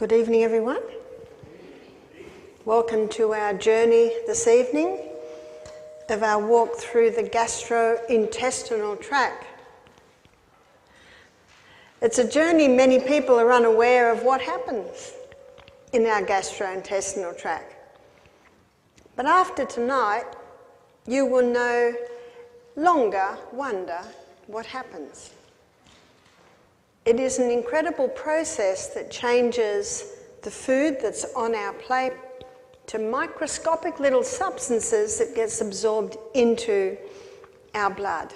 Good evening, everyone. Welcome to our journey this evening of our walk through the gastrointestinal tract. It's a journey many people are unaware of what happens in our gastrointestinal tract. But after tonight, you will no longer wonder what happens. It is an incredible process that changes the food that's on our plate to microscopic little substances that gets absorbed into our blood.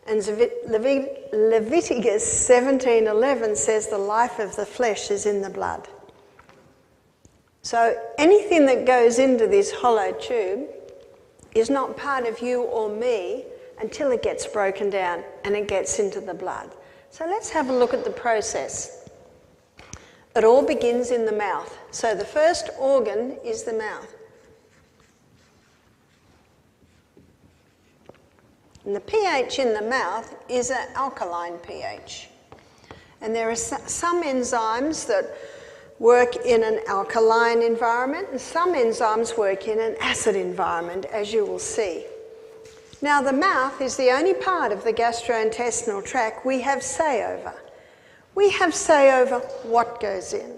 And Leviticus 17:11 says the life of the flesh is in the blood. So anything that goes into this hollow tube is not part of you or me until it gets broken down and it gets into the blood. So let's have a look at the process. It all begins in the mouth. So the first organ is the mouth. And the pH in the mouth is an alkaline pH. And there are some enzymes that work in an alkaline environment and some enzymes work in an acid environment, as you will see. Now, the mouth is the only part of the gastrointestinal tract we have say over. We have say over what goes in.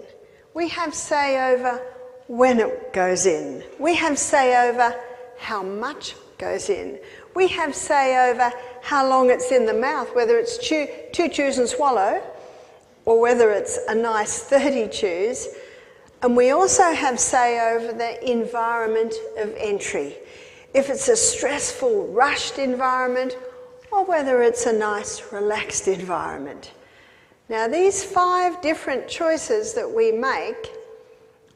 We have say over when it goes in. We have say over how much goes in. We have say over how long it's in the mouth, whether it's two chews and swallow, or whether it's a nice 30 chews. And we also have say over the environment of entry. If it's a stressful, rushed environment, or whether it's a nice, relaxed environment. Now, these 5 different choices that we make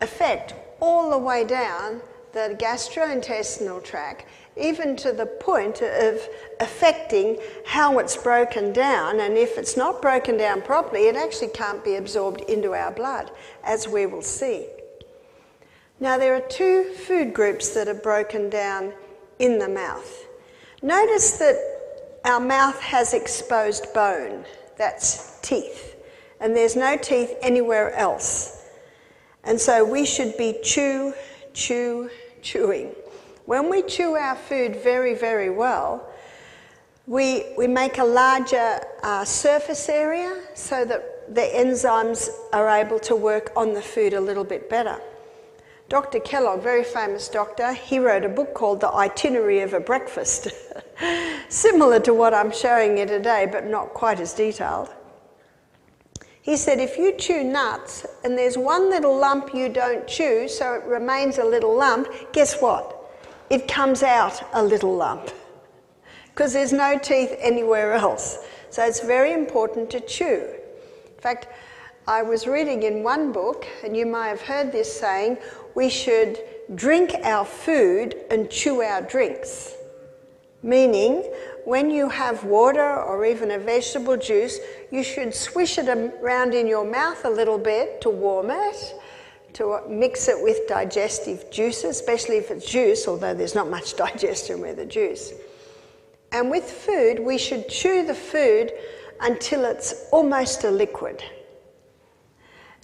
affect all the way down the gastrointestinal tract, even to the point of affecting how it's broken down. And if it's not broken down properly, it actually can't be absorbed into our blood, as we will see. Now, there are 2 food groups that are broken down in the mouth. Notice that our mouth has exposed bone, that's teeth, and there's no teeth anywhere else. And so we should be chewing. When we chew our food very, very well, we make a larger surface area so that the enzymes are able to work on the food a little bit better. Dr. Kellogg, very famous doctor, he wrote a book called The Itinerary of a Breakfast, similar to what I'm showing you today, but not quite as detailed. He said if you chew nuts and there's one little lump you don't chew, so it remains a little lump, guess what? It comes out a little lump because there's no teeth anywhere else. So it's very important to chew. In fact, I was reading in one book, and you may have heard this saying, we should drink our food and chew our drinks. Meaning, when you have water or even a vegetable juice, you should swish it around in your mouth a little bit to warm it, to mix it with digestive juices, especially if it's juice, although there's not much digestion with the juice. And with food, we should chew the food until it's almost a liquid.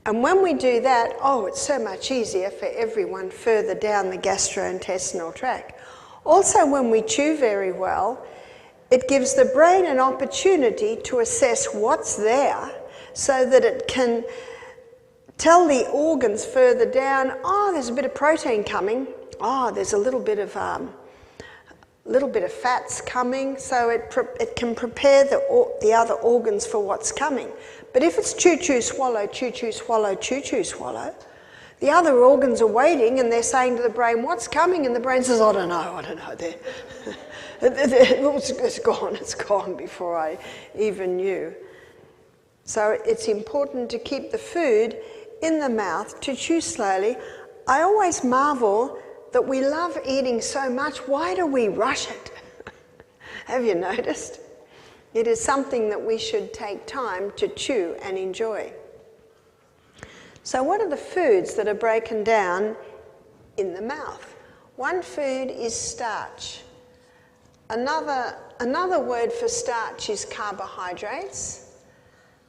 And when we do that, it's so much easier for everyone further down the gastrointestinal tract. Also, when we chew very well, it gives the brain an opportunity to assess what's there so that it can tell the organs further down, there's a bit of protein coming. There's a little bit of fats coming, so it can prepare the other organs for what's coming. But if it's chew, chew, swallow, chew, chew, swallow, chew, chew, swallow, the other organs are waiting and they're saying to the brain, what's coming? And the brain says, I don't know. It's gone before I even knew. So it's important to keep the food in the mouth, to chew slowly. I always marvel that we love eating so much. Why do we rush it? Have you noticed? It is something that we should take time to chew and enjoy. So what are the foods that are broken down in the mouth? One food is starch. Another word for starch is carbohydrates.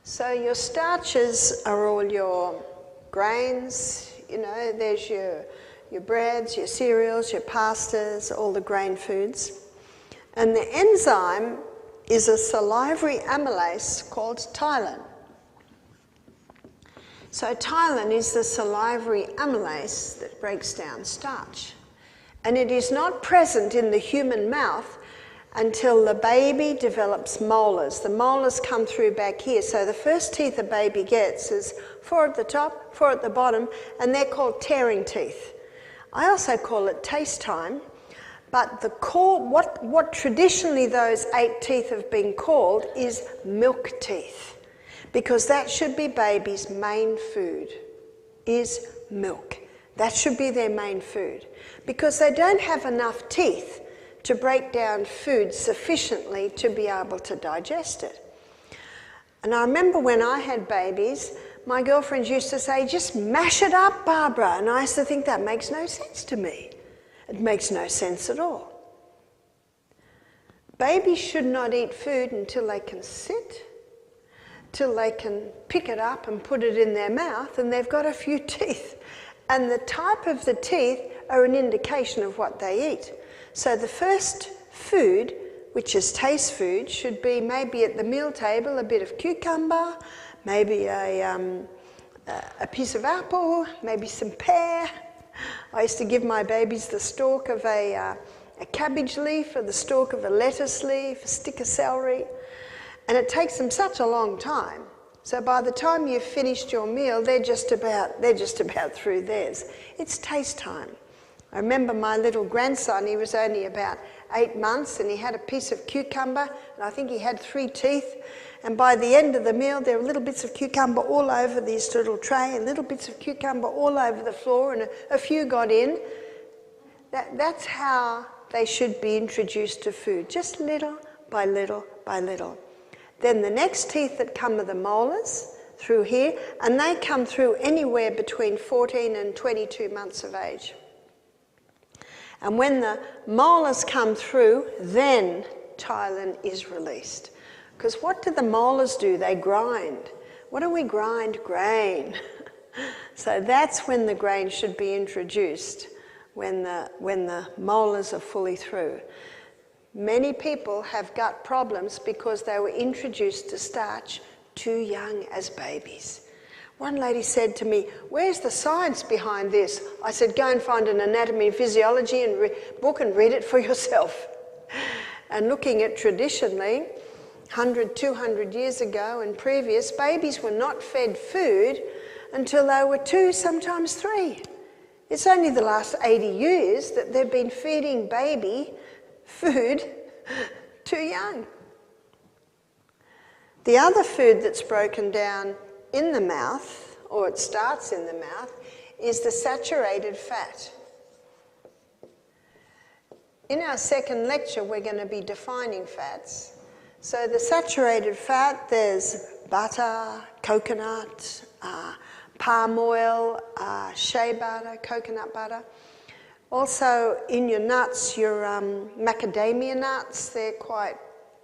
So your starches are all your grains, there's your breads, your cereals, your pastas, all the grain foods. And the enzyme is a salivary amylase called ptyalin. So ptyalin is the salivary amylase that breaks down starch. And it is not present in the human mouth until the baby develops molars. The molars come through back here. So the first teeth a baby gets is 4 at the top, 4 at the bottom, and they're called tearing teeth. I also call it taste time, but the core, what traditionally those 8 teeth have been called is milk teeth, because that should be baby's main food, is milk. That should be their main food, because they don't have enough teeth to break down food sufficiently to be able to digest it. And I remember when I had babies, my girlfriends used to say, just mash it up, Barbara. And I used to think that makes no sense to me. It makes no sense at all. Babies should not eat food until they can sit, till they can pick it up and put it in their mouth, and they've got a few teeth. And the type of the teeth are an indication of what they eat. So the first food, which is taste food, should be maybe at the meal table a bit of cucumber, maybe a piece of apple, maybe some pear. I used to give my babies the stalk of a cabbage leaf or the stalk of a lettuce leaf, a stick of celery. And it takes them such a long time. So by the time you've finished your meal, they're just about through theirs. It's taste time. I remember my little grandson, he was only about 8 months, and he had a piece of cucumber, and I think he had 3 teeth. And by the end of the meal, there were little bits of cucumber all over this little tray, and little bits of cucumber all over the floor, and a few got in. That's how they should be introduced to food, just little by little by little. Then the next teeth that come are the molars through here, and they come through anywhere between 14 and 22 months of age. And when the molars come through, then ptyalin is released. Because what do the molars do? They grind. What do we grind? Grain. So that's when the grain should be introduced, when the molars are fully through. Many people have gut problems because they were introduced to starch too young as babies. One lady said to me, "Where's the science behind this?" I said, "Go and find an anatomy and physiology book and read it for yourself." And looking at traditionally, 100, 200 years ago and previous, babies were not fed food until they were 2, sometimes 3. It's only the last 80 years that they've been feeding baby food too young. The other food that's broken down in the mouth, or it starts in the mouth, is the saturated fat. In our second lecture, we're going to be defining fats. So the saturated fat, there's butter, coconut, palm oil, shea butter, coconut butter. Also in your nuts, your macadamia nuts, they're quite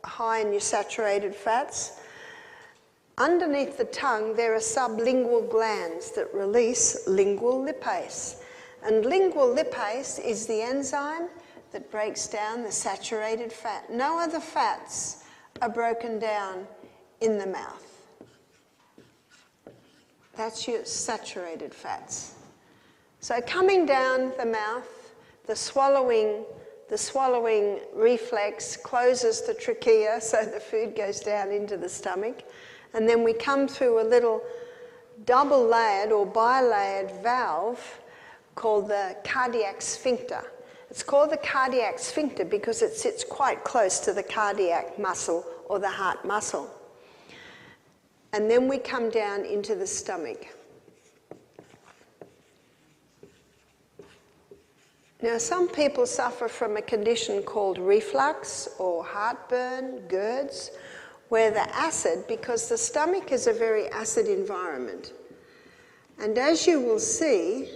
high in your saturated fats. Underneath the tongue, there are sublingual glands that release lingual lipase. And lingual lipase is the enzyme that breaks down the saturated fat. No other fats are broken down in the mouth. That's your saturated fats. So coming down the mouth, the swallowing reflex closes the trachea so the food goes down into the stomach. And then we come through a little double-layered or bi-layered valve called the cardiac sphincter. It's called the cardiac sphincter because it sits quite close to the cardiac muscle or the heart muscle. And then we come down into the stomach. Now, some people suffer from a condition called reflux or heartburn, GERDs, where the acid, because the stomach is a very acid environment. And as you will see,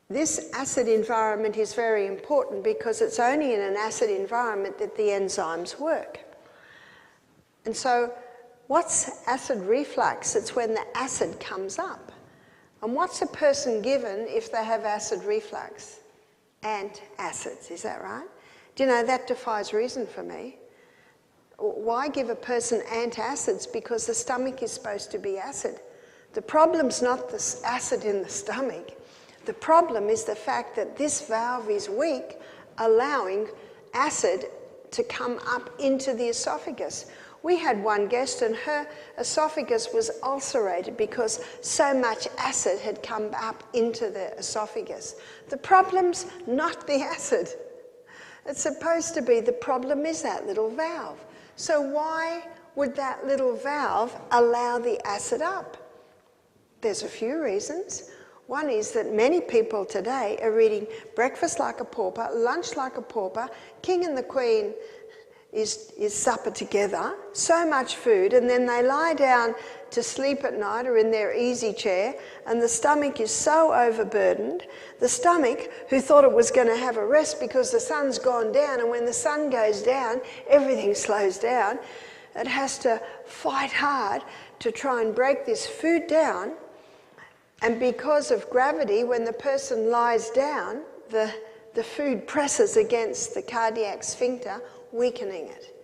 this acid environment is very important because it's only in an acid environment that the enzymes work. And so, what's acid reflux? It's when the acid comes up. And what's a person given if they have acid reflux? Antacids, is that right? Do you know, that defies reason for me. Why give a person antacids? Because the stomach is supposed to be acid. The problem's not the acid in the stomach. The problem is the fact that this valve is weak, allowing acid to come up into the esophagus. We had one guest and her esophagus was ulcerated because so much acid had come up into the esophagus. The problem's not the acid. It's supposed to be the problem is that little valve. So why would that little valve allow the acid up? There's a few reasons. One is that many people today are eating breakfast like a pauper, lunch like a pauper, king and the queen is supper together, so much food, and then they lie down to sleep at night or in their easy chair, and the stomach is so overburdened. The stomach, who thought it was going to have a rest because the sun's gone down, and when the sun goes down, everything slows down. It has to fight hard to try and break this food down, and because of gravity, when the person lies down, the food presses against the cardiac sphincter, weakening it.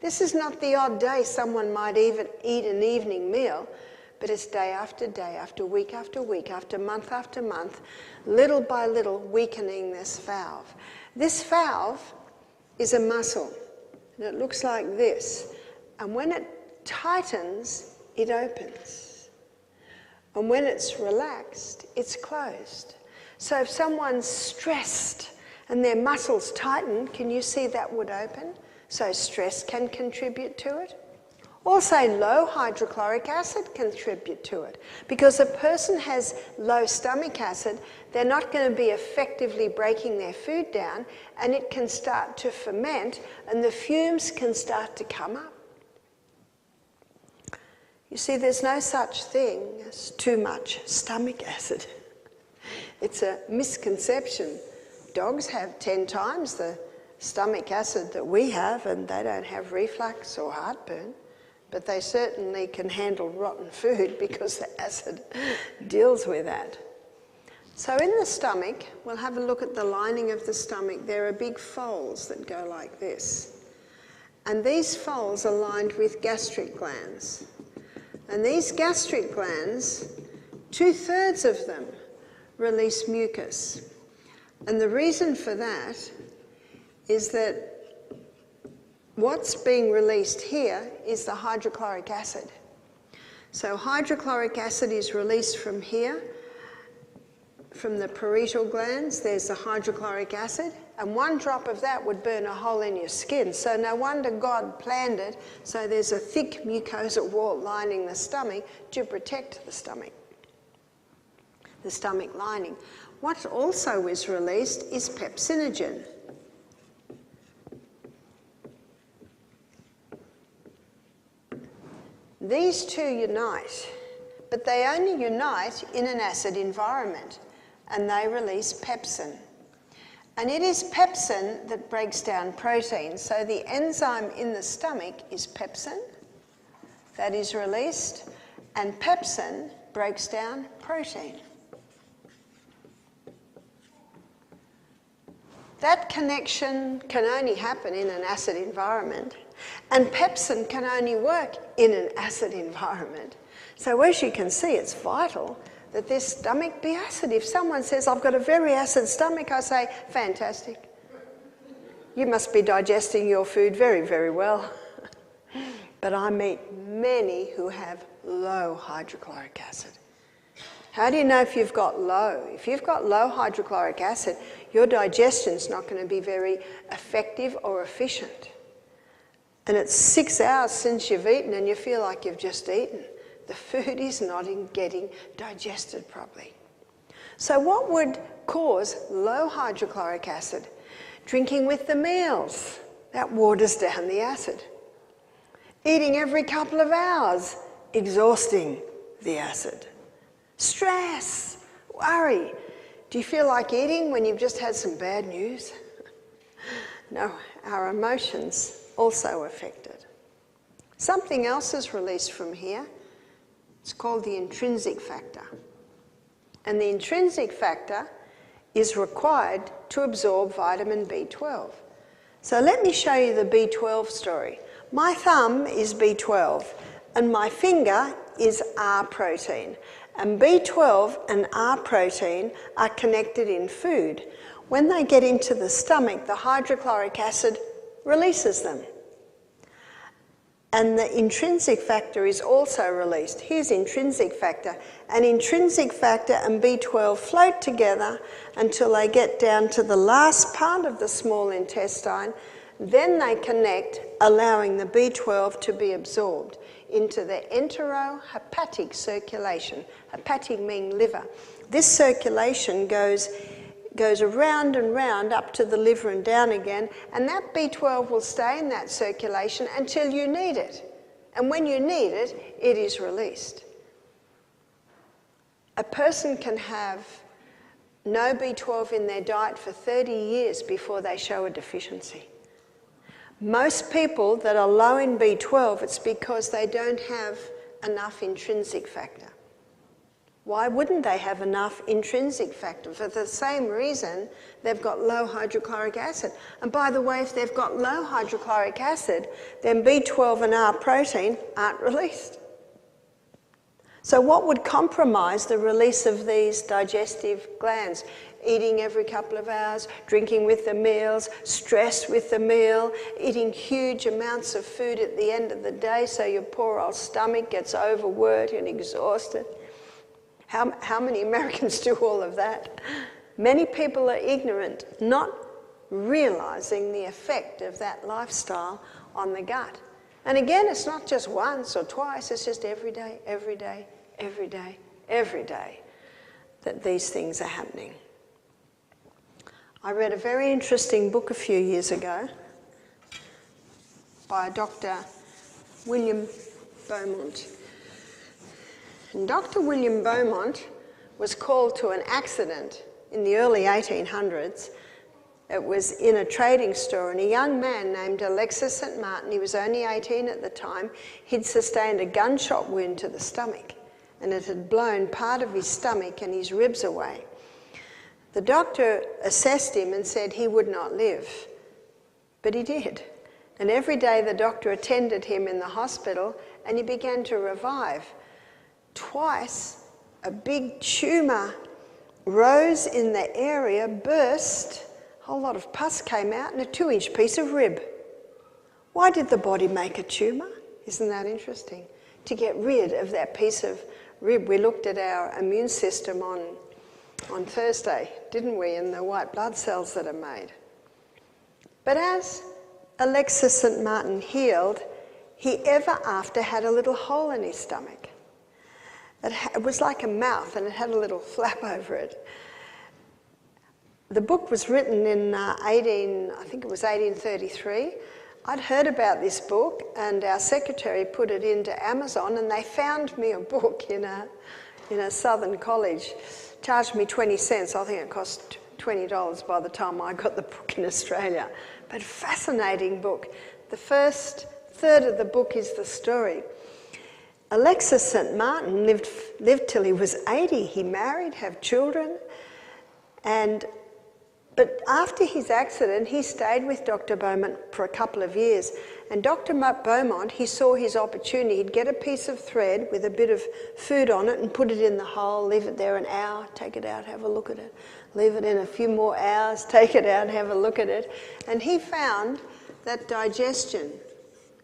This is not the odd day someone might even eat an evening meal, but it's day after day, after week, after month, little by little weakening this valve. This valve is a muscle, and it looks like this. And when it tightens, it opens. And when it's relaxed, it's closed. So if someone's stressed and their muscles tighten, can you see that would open? So stress can contribute to it. Also, low hydrochloric acid contribute to it. Because a person has low stomach acid, they're not going to be effectively breaking their food down, and it can start to ferment, and the fumes can start to come up. You see, there's no such thing as too much stomach acid. It's a misconception. Dogs have 10 times the stomach acid that we have, and they don't have reflux or heartburn, but they certainly can handle rotten food because the acid deals with that. So in the stomach, we'll have a look at the lining of the stomach. There are big folds that go like this. And these folds are lined with gastric glands. And these gastric glands, 2/3 of them release mucus. And the reason for that is that what's being released here is the hydrochloric acid. So hydrochloric acid is released from here, from the parietal glands. There's the hydrochloric acid, and one drop of that would burn a hole in your skin. So no wonder God planned it so there's a thick mucosal wall lining the stomach to protect the stomach lining. What also is released is pepsinogen. These two unite, but they only unite in an acid environment, and they release pepsin. And it is pepsin that breaks down protein. So the enzyme in the stomach is pepsin that is released, and pepsin breaks down protein. That connection can only happen in an acid environment, and pepsin can only work in an acid environment. So as you can see, it's vital that this stomach be acid. If someone says, I've got a very acid stomach, I say, fantastic. You must be digesting your food very, very well. But I meet many who have low hydrochloric acid. How do you know if you've got low? If you've got low hydrochloric acid, your digestion's not going to be very effective or efficient. And it's 6 hours since you've eaten and you feel like you've just eaten. The food is not getting digested properly. So what would cause low hydrochloric acid? Drinking with the meals, that waters down the acid. Eating every couple of hours, exhausting the acid. Stress, worry. Do you feel like eating when you've just had some bad news? No, our emotions also affected. Something else is released from here. It's called the intrinsic factor. And the intrinsic factor is required to absorb vitamin B12. So let me show you the B12 story. My thumb is B12 and my finger is R protein. And B12 and R protein are connected in food. When they get into the stomach, the hydrochloric acid releases them. And the intrinsic factor is also released. Here's intrinsic factor. And intrinsic factor and B12 float together until they get down to the last part of the small intestine. Then they connect, allowing the B12 to be absorbed into the enterohepatic circulation. Hepatic meaning liver. This circulation goes around and round up to the liver and down again, and that B12 will stay in that circulation until you need it. And when you need it, it is released. A person can have no B12 in their diet for 30 years before they show a deficiency. Most people that are low in B12, it's because they don't have enough intrinsic factor. Why wouldn't they have enough intrinsic factor? For the same reason, they've got low hydrochloric acid. And by the way, if they've got low hydrochloric acid, then B12 and R protein aren't released. So what would compromise the release of these digestive glands? Eating every couple of hours, drinking with the meals, stress with the meal, eating huge amounts of food at the end of the day so your poor old stomach gets overworked and exhausted. How many Americans do all of that? Many people are ignorant, not realising the effect of that lifestyle on the gut. And again, it's not just once or twice, it's just every day, every day, every day, every day that these things are happening. I read a very interesting book a few years ago by Dr. William Beaumont. And Dr. William Beaumont was called to an accident in the early 1800s. It was in a trading store, and a young man named Alexis St. Martin, he was only 18 at the time, he'd sustained a gunshot wound to the stomach, and it had blown part of his stomach and his ribs away. The doctor assessed him and said he would not live, but he did. And every day the doctor attended him in the hospital and he began to revive. Twice, a big tumour rose in the area, burst, a whole lot of pus came out, and a 2-inch piece of rib. Why did the body make a tumour? Isn't that interesting? To get rid of that piece of rib. We looked at our immune system on Thursday, didn't we, and the white blood cells that are made. But as Alexis St. Martin healed, he ever after had a little hole in his stomach. It was like a mouth and it had a little flap over it. The book was written in 1833. I'd heard about this book and our secretary put it into Amazon and they found me a book in a southern college. Charged me 20 cents. I think it cost $20 by the time I got the book in Australia. But fascinating book. The first third of the book is the story. Alexis St. Martin lived till he was 80. He married, had children, but after his accident, he stayed with Dr. Beaumont for a couple of years. And Dr. Beaumont, he saw his opportunity. He'd get a piece of thread with a bit of food on it and put it in the hole, leave it there an hour, take it out, have a look at it. Leave it in a few more hours, take it out, have a look at it. And he found that digestion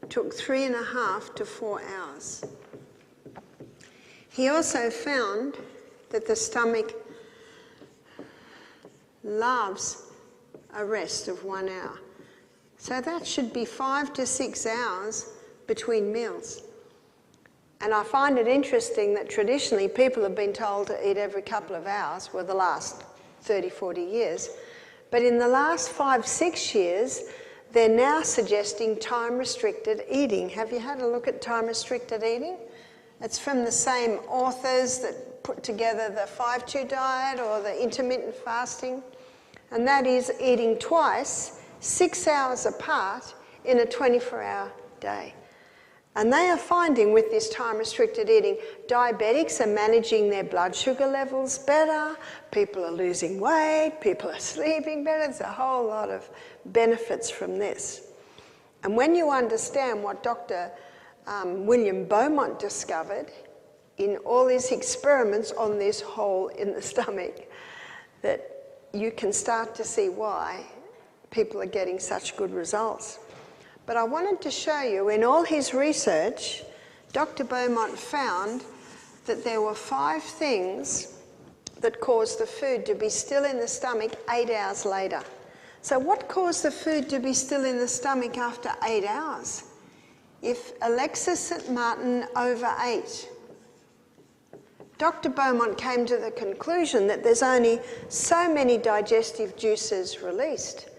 took 3.5 to 4 hours. He also found that the stomach loves a rest of 1 hour. So that should be 5 to 6 hours between meals. And I find it interesting that traditionally people have been told to eat every couple of hours for the last 30, 40 years. But in the last 5, 6 years, they're now suggesting time-restricted eating. Have you had a look at time-restricted eating? It's from the same authors that put together the 5-2 diet or the intermittent fasting. And that is eating twice, 6 hours apart in a 24-hour day. And they are finding with this time-restricted eating, diabetics are managing their blood sugar levels better, people are losing weight, people are sleeping better. There's a whole lot of benefits from this. And when you understand what Dr. William Beaumont discovered in all his experiments on this hole in the stomach, that you can start to see why people are getting such good results. But I wanted to show you, in all his research, Dr. Beaumont found that there were 5 things that caused the food to be still in the stomach 8 hours later. So what caused the food to be still in the stomach after 8 hours? If Alexis St. Martin overate, Dr. Beaumont came to the conclusion that there's only so many digestive juices released.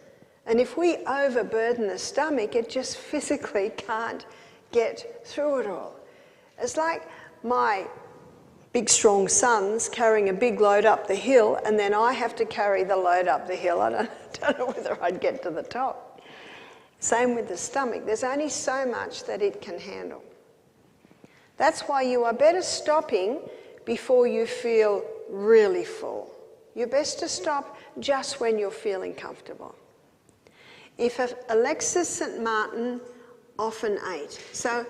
And if we overburden the stomach, it just physically can't get through it all. It's like my big strong sons carrying a big load up the hill, and then I have to carry the load up the hill. I don't know whether I'd get to the top. Same with the stomach. There's only so much that it can handle. That's why you are better stopping before you feel really full. You're best to stop just when you're feeling comfortable. If Alexis St. Martin often ate, so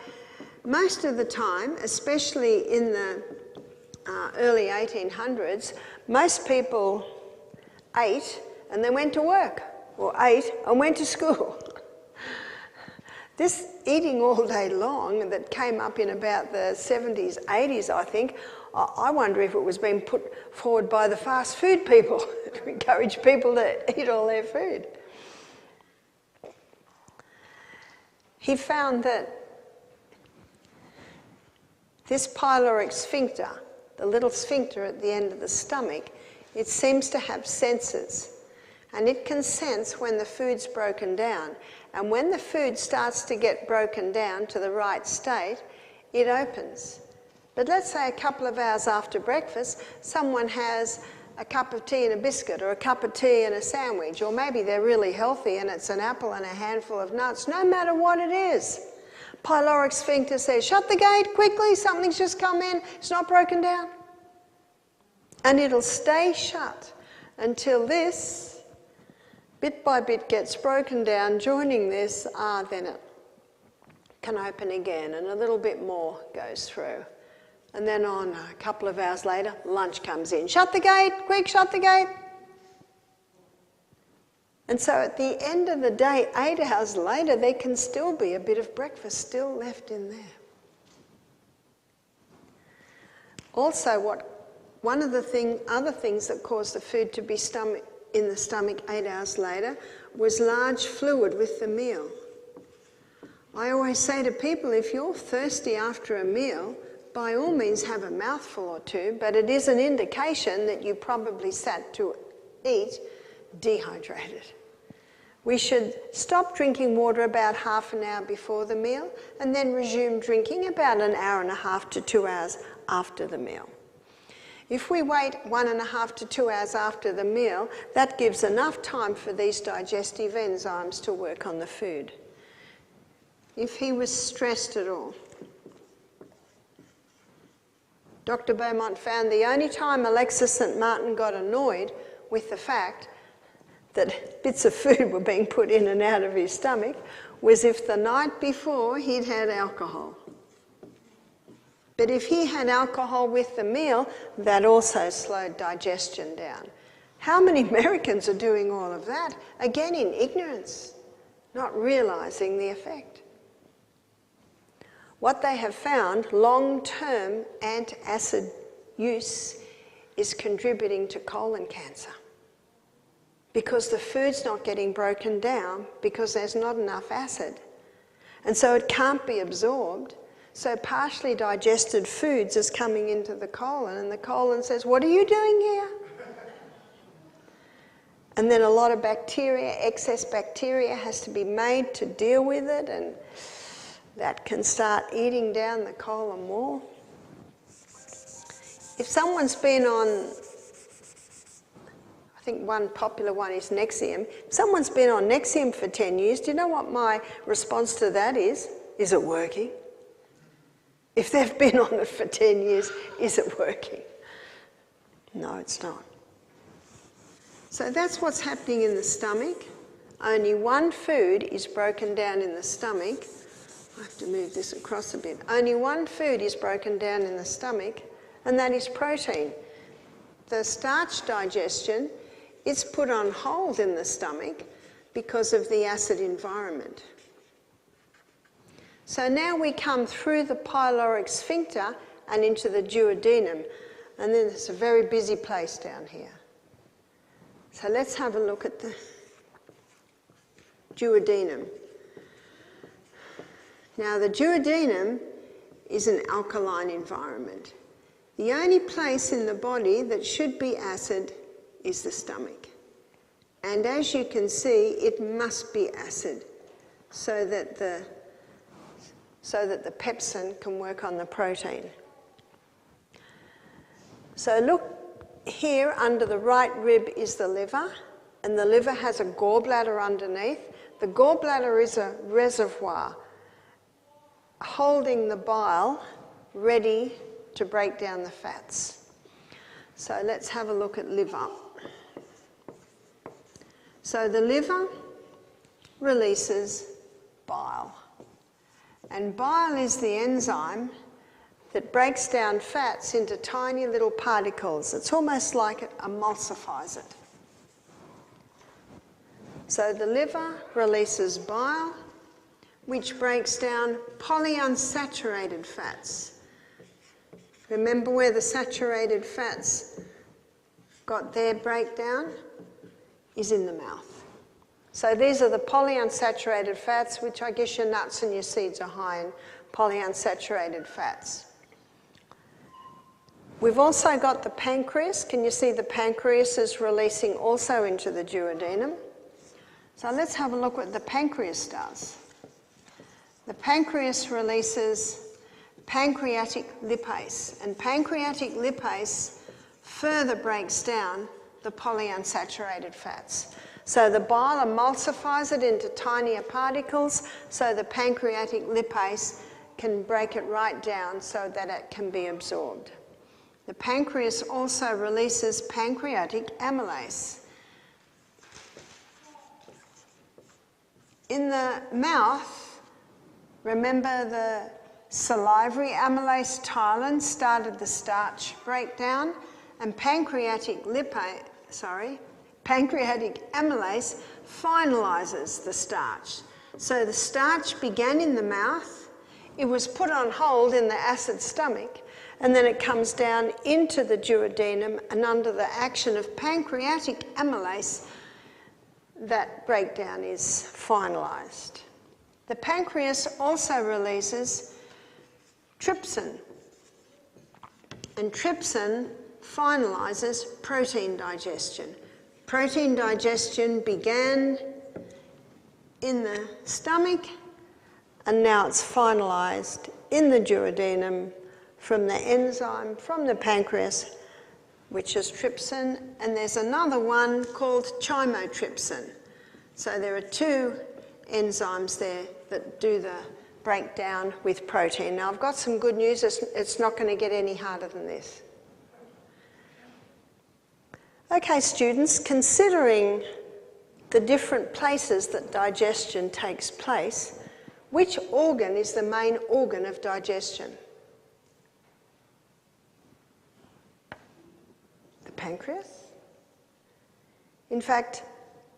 most of the time, especially in the early 1800s, most people ate and then went to work, or ate and went to school. This eating all day long that came up in about the 70s, 80s, I think, I wonder if it was being put forward by the fast food people to encourage people to eat all their food. He found that this pyloric sphincter, the little sphincter at the end of the stomach, it seems to have sensors, and it can sense when the food's broken down. And when the food starts to get broken down to the right state, it opens. But let's say a couple of hours after breakfast, someone has a cup of tea and a biscuit, or a cup of tea and a sandwich, or maybe they're really healthy and it's an apple and a handful of nuts. No matter what it is, pyloric sphincter says, shut the gate quickly, something's just come in, it's not broken down. And it'll stay shut until this, bit by bit, gets broken down. Joining this, then it can open again, and a little bit more goes through. And then a couple of hours later, lunch comes in. Shut the gate, quick, shut the gate. And so at the end of the day, 8 hours later, there can still be a bit of breakfast still left in there. Also, one of the other things that caused the food to be in the stomach 8 hours later was large fluid with the meal. I always say to people, if you're thirsty after a meal, by all means have a mouthful or two, but it is an indication that you probably sat to eat dehydrated. We should stop drinking water about half an hour before the meal and then resume drinking about an hour and a half to 2 hours after the meal. If we wait 1.5 to 2 hours after the meal, that gives enough time for these digestive enzymes to work on the food. If he was stressed at all, Dr. Beaumont found the only time Alexis St. Martin got annoyed with the fact that bits of food were being put in and out of his stomach was if the night before he'd had alcohol. But if he had alcohol with the meal, that also slowed digestion down. How many Americans are doing all of that? Again, in ignorance, not realising the effect. What they have found, long-term antacid use is contributing to colon cancer because the food's not getting broken down because there's not enough acid. And so it can't be absorbed. So partially digested foods is coming into the colon, and the colon says, what are you doing here? And then a lot of bacteria, excess bacteria, has to be made to deal with it, and that can start eating down the colon wall. If someone's been on, I think one popular one is Nexium. If someone's been on Nexium for 10 years, do you know what my response to that is? Is it working? If they've been on it for 10 years, is it working? No, it's not. So that's what's happening in the stomach. Only one food is broken down in the stomach. I have to move this across a bit. Only one food is broken down in the stomach, and that is protein. The starch digestion is put on hold in the stomach because of the acid environment. So now we come through the pyloric sphincter and into the duodenum, and then it's a very busy place down here. So let's have a look at the duodenum. Now the duodenum is an alkaline environment. The only place in the body that should be acid is the stomach. And as you can see, it must be acid so that the pepsin can work on the protein. So look here under the right rib is the liver, and the liver has a gallbladder underneath. The gallbladder is a reservoir holding the bile ready to break down the fats. So let's have a look at liver. So the liver releases bile. And bile is the enzyme that breaks down fats into tiny little particles. It's almost like it emulsifies it. So the liver releases bile, which breaks down polyunsaturated fats. Remember where the saturated fats got their breakdown? Is in the mouth. So these are the polyunsaturated fats, which I guess your nuts and your seeds are high in polyunsaturated fats. We've also got the pancreas. Can you see the pancreas is releasing also into the duodenum? So let's have a look what the pancreas does. The pancreas releases pancreatic lipase, and pancreatic lipase further breaks down the polyunsaturated fats. So the bile emulsifies it into tinier particles, so the pancreatic lipase can break it right down so that it can be absorbed. The pancreas also releases pancreatic amylase. In the mouth, remember the salivary amylase ptyalin started the starch breakdown, and pancreatic amylase finalises the starch. So the starch began in the mouth, it was put on hold in the acid stomach, and then it comes down into the duodenum, and under the action of pancreatic amylase, that breakdown is finalised. The pancreas also releases trypsin, and trypsin finalises protein digestion. Protein digestion began in the stomach, and now it's finalised in the duodenum from the enzyme from the pancreas, which is trypsin, and there's another one called chymotrypsin. So there are two enzymes there that do the breakdown with protein. Now I've got some good news, it's not going to get any harder than this. Okay, students, considering the different places that digestion takes place, which organ is the main organ of digestion? The pancreas? In fact,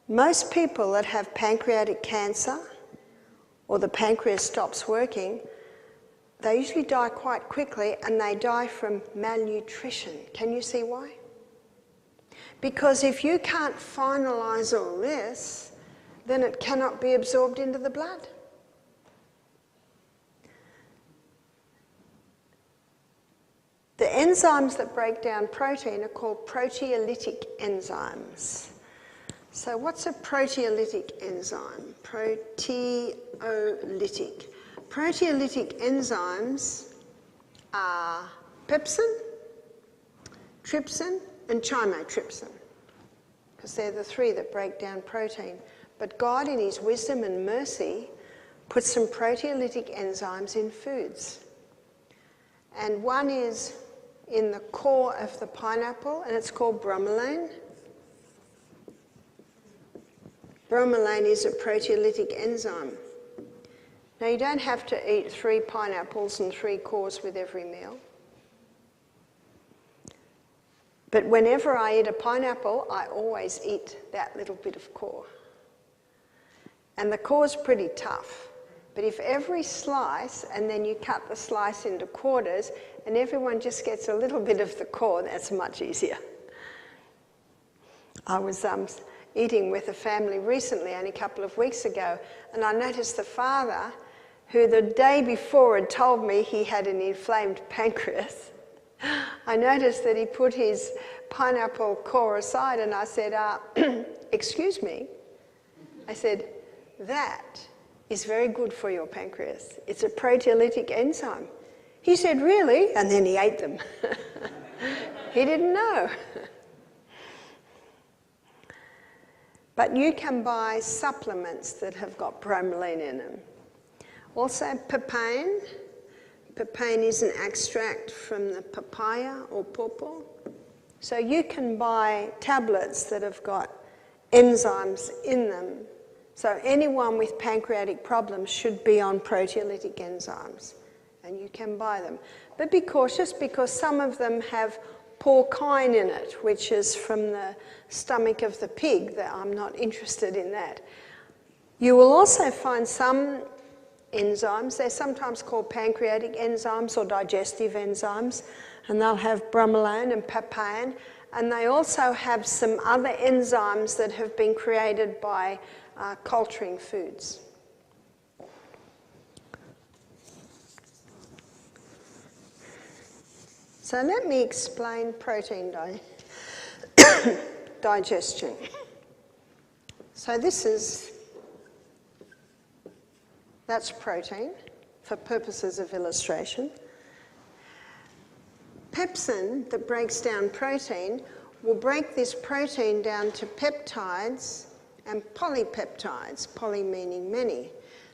most people that have pancreatic cancer or the pancreas stops working, they usually die quite quickly, and they die from malnutrition. Can you see why? Because if you can't finalise all this, then it cannot be absorbed into the blood. The enzymes that break down protein are called proteolytic enzymes. So what's a proteolytic enzyme? Proteolytic. Proteolytic enzymes are pepsin, trypsin, and chymotrypsin, because they're the three that break down protein. But God, in his wisdom and mercy, put some proteolytic enzymes in foods. and one is in the core of the pineapple, and it's called bromelain. Bromelain is a proteolytic enzyme. Now, you don't have to eat 3 pineapples and 3 cores with every meal. But whenever I eat a pineapple, I always eat that little bit of core. And the core's pretty tough. But if every slice, and then you cut the slice into quarters, and everyone just gets a little bit of the core, that's much easier. I was eating with a family recently, only a couple of weeks ago, and I noticed the father, who the day before had told me he had an inflamed pancreas, I noticed that he put his pineapple core aside, and I said, excuse me. I said, that is very good for your pancreas. It's a proteolytic enzyme. He said, really? And then he ate them. He didn't know. But you can buy supplements that have got bromelain in them. Also papain. Papain is an extract from the papaya or pawpaw. So you can buy tablets that have got enzymes in them. So anyone with pancreatic problems should be on proteolytic enzymes, and you can buy them. But be cautious, because some of them have porcine in it, which is from the stomach of the pig. That I'm not interested in that. You will also find some enzymes. They're sometimes called pancreatic enzymes or digestive enzymes, and they'll have bromelain and papain, and they also have some other enzymes that have been created by culturing foods. So let me explain protein digestion. So that's protein for purposes of illustration. Pepsin, that breaks down protein, will break this protein down to peptides and polypeptides, poly meaning many.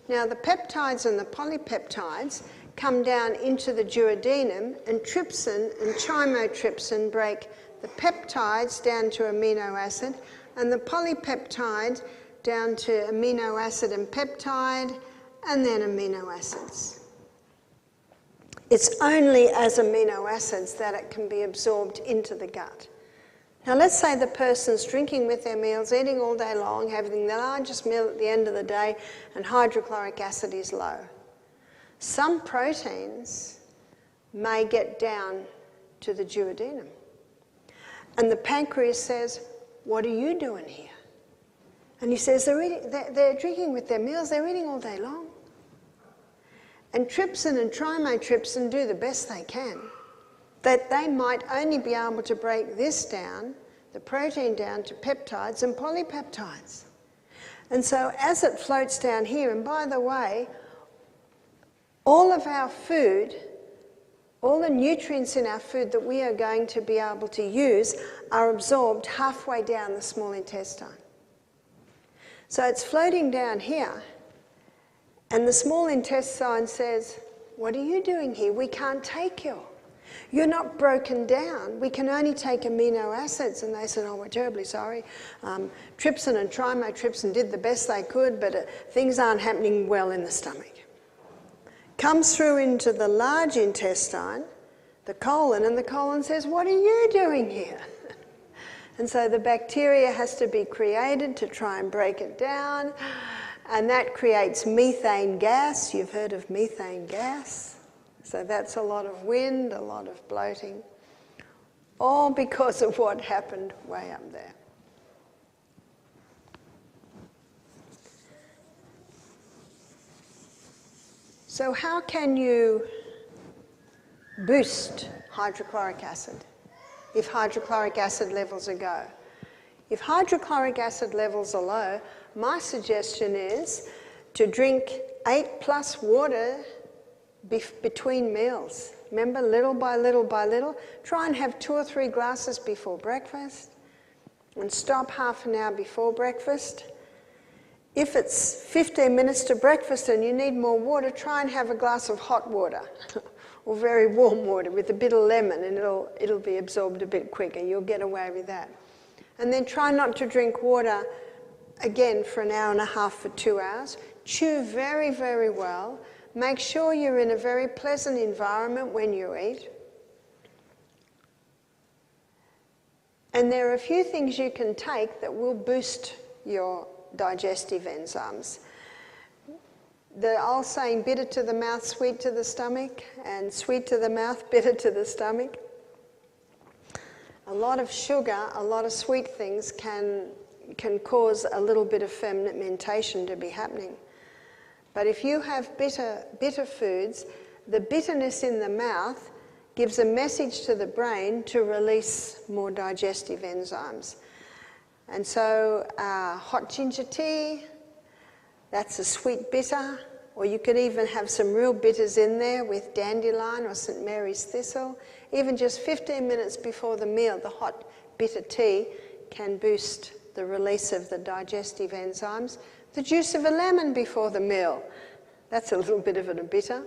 Now, the peptides and the polypeptides come down into the duodenum, and trypsin and chymotrypsin break the peptides down to amino acid, and the polypeptide down to amino acid and peptide, and then amino acids. It's only as amino acids that it can be absorbed into the gut. Now, let's say the person's drinking with their meals, eating all day long, having the largest meal at the end of the day, and hydrochloric acid is low. Some proteins may get down to the duodenum. And the pancreas says, what are you doing here? And he says, they're drinking with their meals, they're eating all day long. And trypsin and chymotrypsin do the best they can. That they might only be able to break this down, the protein down, to peptides and polypeptides. And so as it floats down here, and by the way, all of our food, all the nutrients in our food that we are going to be able to use are absorbed halfway down the small intestine. So it's floating down here, and the small intestine says, what are you doing here? We can't take you. You're not broken down. We can only take amino acids. And they said, oh, we're terribly sorry. Trypsin and chymotrypsin did the best they could, but things aren't happening well in the stomach. Comes through into the large intestine, the colon, and the colon says, what are you doing here? And so the bacteria has to be created to try and break it down, and that creates methane gas. You've heard of methane gas. So that's a lot of wind, a lot of bloating, all because of what happened way up there. So how can you boost hydrochloric acid if hydrochloric acid levels are low? If hydrochloric acid levels are low, my suggestion is to drink 8+ water between meals. Remember, little by little by little. Try and have 2 or 3 glasses before breakfast, and stop half an hour before breakfast. if it's 15 minutes to breakfast and you need more water, try and have a glass of hot water or very warm water with a bit of lemon, and it'll be absorbed a bit quicker. You'll get away with that. And then try not to drink water again for an hour and a half for 2 hours. Chew very, very well. Make sure you're in a very pleasant environment when you eat. And there are a few things you can take that will boost your digestive enzymes. The old saying, bitter to the mouth, sweet to the stomach, and sweet to the mouth, bitter to the stomach. A lot of sugar, a lot of sweet things can cause a little bit of fermentation to be happening. But if you have bitter foods, the bitterness in the mouth gives a message to the brain to release more digestive enzymes. And so hot ginger tea, that's a sweet bitter, or you could even have some real bitters in there with dandelion or St. Mary's thistle. Even just 15 minutes before the meal, the hot bitter tea can boost the release of the digestive enzymes. The juice of a lemon before the meal, that's a little bit of a bitter.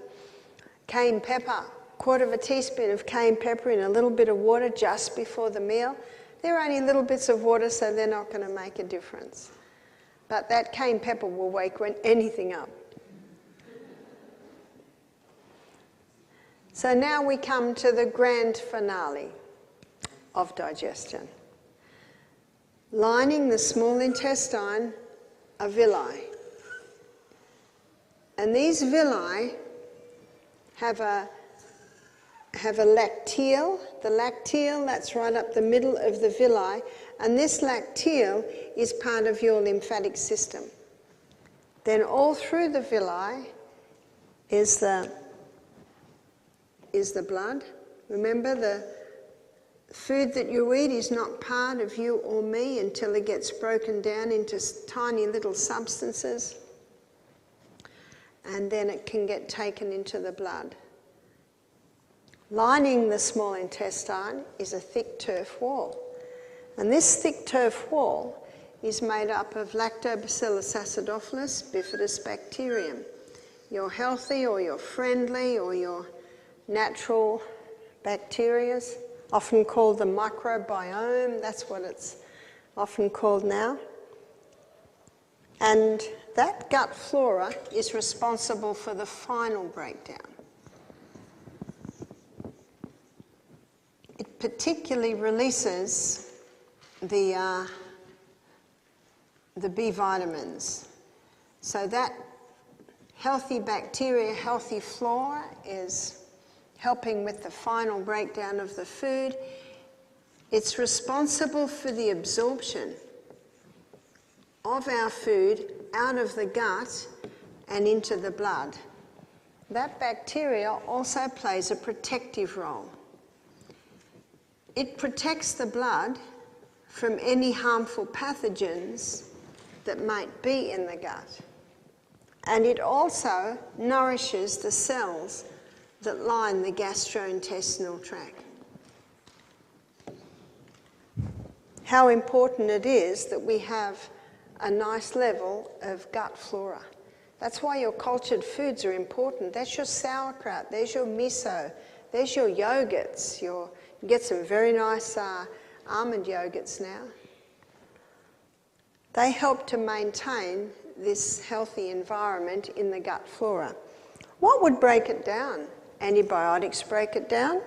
Cayenne pepper, 1/4 teaspoon of cayenne pepper in a little bit of water just before the meal. They're only little bits of water, so they're not going to make a difference. But that cayenne pepper will wake anything up. So now we come to the grand finale of digestion. Lining the small intestine are villi. And these villi have a lacteal. The lacteal, that's right up the middle of the villi, and this lacteal is part of your lymphatic system. Then all through the villi is the blood. Remember, the food that you eat is not part of you or me until it gets broken down into tiny little substances, and then it can get taken into the blood. Lining the small intestine is a thick turf wall. And this thick turf wall is made up of Lactobacillus acidophilus bifidus bacterium. Your healthy or your friendly or your natural bacteria, often called the microbiome, that's what it's often called now. And that gut flora is responsible for the final breakdown. It particularly releases the B vitamins. So that healthy bacteria, healthy flora is helping with the final breakdown of the food. It's responsible for the absorption of our food out of the gut and into the blood. That bacteria also plays a protective role. It protects the blood from any harmful pathogens that might be in the gut. And it also nourishes the cells that line the gastrointestinal tract. How important it is that we have a nice level of gut flora. That's why your cultured foods are important. That's your sauerkraut, there's your miso, there's your yogurts. You get some very nice almond yogurts now. They help to maintain this healthy environment in the gut flora. What would break it down? Antibiotics break it down.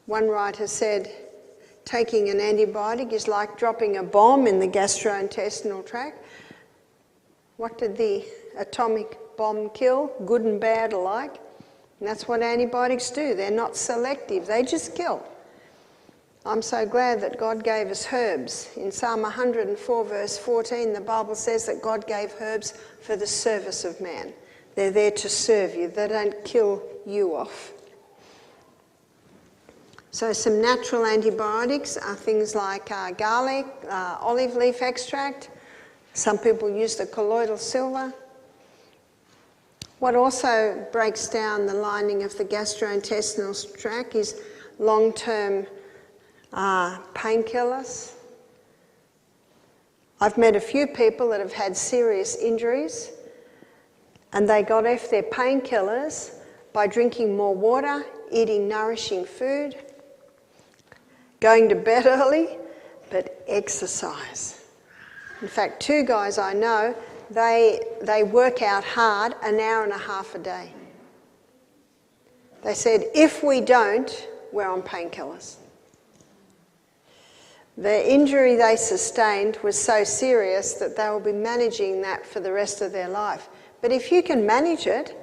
One writer said, taking an antibiotic is like dropping a bomb in the gastrointestinal tract. What did the atomic bomb kill? Good and bad alike. And that's what antibiotics do. They're not selective, they just kill. I'm so glad that God gave us herbs. In Psalm 104 verse 14, the Bible says that God gave herbs for the service of man. They're there to serve you. They don't kill you off. So some natural antibiotics are things like garlic, olive leaf extract. Some people use the colloidal silver. What also breaks down the lining of the gastrointestinal tract is long-term painkillers, I've met a few people that have had serious injuries and they got off their painkillers by drinking more water, eating nourishing food, going to bed early, but exercise. In fact, 2 guys I know, they work out hard an hour and a half a day. They said, if we don't, we're on painkillers. The injury they sustained was so serious that they will be managing that for the rest of their life. But if you can manage it,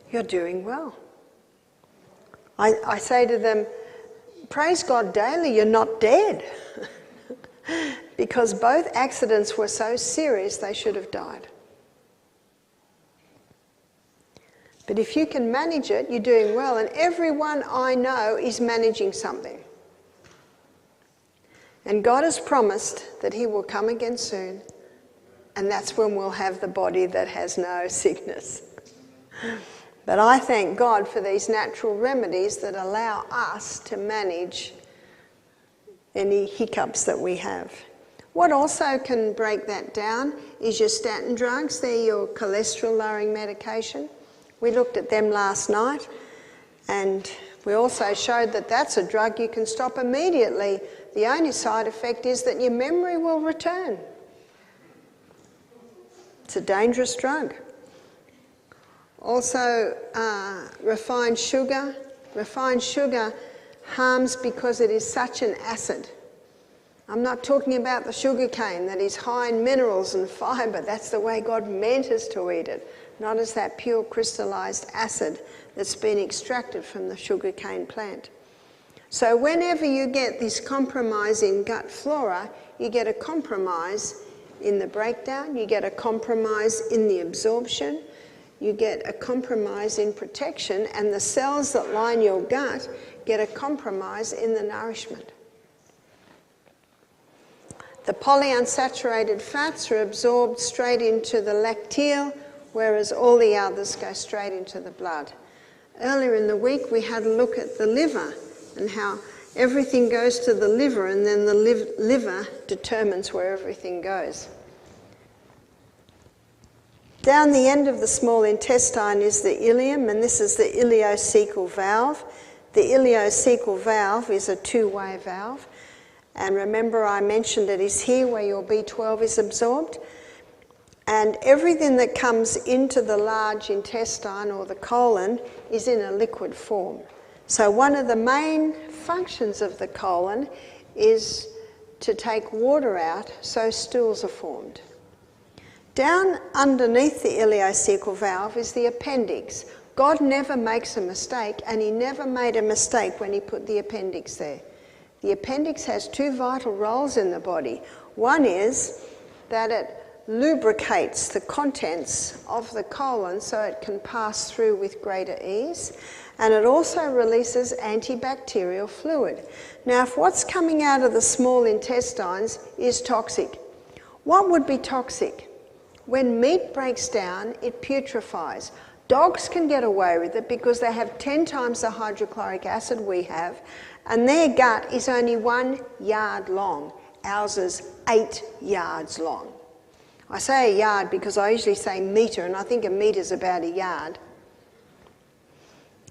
you're doing well. I say to them, praise God daily, you're not dead. Because both accidents were so serious they should have died. But if you can manage it, you're doing well. And everyone I know is managing something. And God has promised that he will come again soon. And that's when we'll have the body that has no sickness. But I thank God for these natural remedies that allow us to manage any hiccups that we have. What also can break that down is your statin drugs. They're your cholesterol-lowering medication. We looked at them last night, and we also showed that that's a drug you can stop immediately. The only side effect is that your memory will return. It's a dangerous drug. Also, refined sugar. Refined sugar harms because it is such an acid. I'm not talking about the sugar cane that is high in minerals and fibre. That's the way God meant us to eat it, not as that pure crystallised acid that's been extracted from the sugar cane plant. So whenever you get this compromise in gut flora, you get a compromise in the breakdown, you get a compromise in the absorption, you get a compromise in protection, and the cells that line your gut get a compromise in the nourishment. The polyunsaturated fats are absorbed straight into the lacteal, whereas all the others go straight into the blood. Earlier in the week we had a look at the liver and how everything goes to the liver, and then the liver determines where everything goes. Down the end of the small intestine is the ileum, and this is the ileocecal valve. The ileocecal valve is a two-way valve. And remember I mentioned it is here where your B12 is absorbed. And everything that comes into the large intestine or the colon is in a liquid form. So one of the main functions of the colon is to take water out so stools are formed. Down underneath the ileocecal valve is the appendix. God never makes a mistake, and he never made a mistake when he put the appendix there. The appendix has 2 vital roles in the body. One is that it lubricates the contents of the colon so it can pass through with greater ease, and it also releases antibacterial fluid. Now, if what's coming out of the small intestines is toxic, what would be toxic? When meat breaks down, it putrefies. Dogs can get away with it because they have 10 times the hydrochloric acid we have, and their gut is only 1 yard long. Ours is 8 yards long. I say a yard because I usually say metre, and I think a metre is about a yard.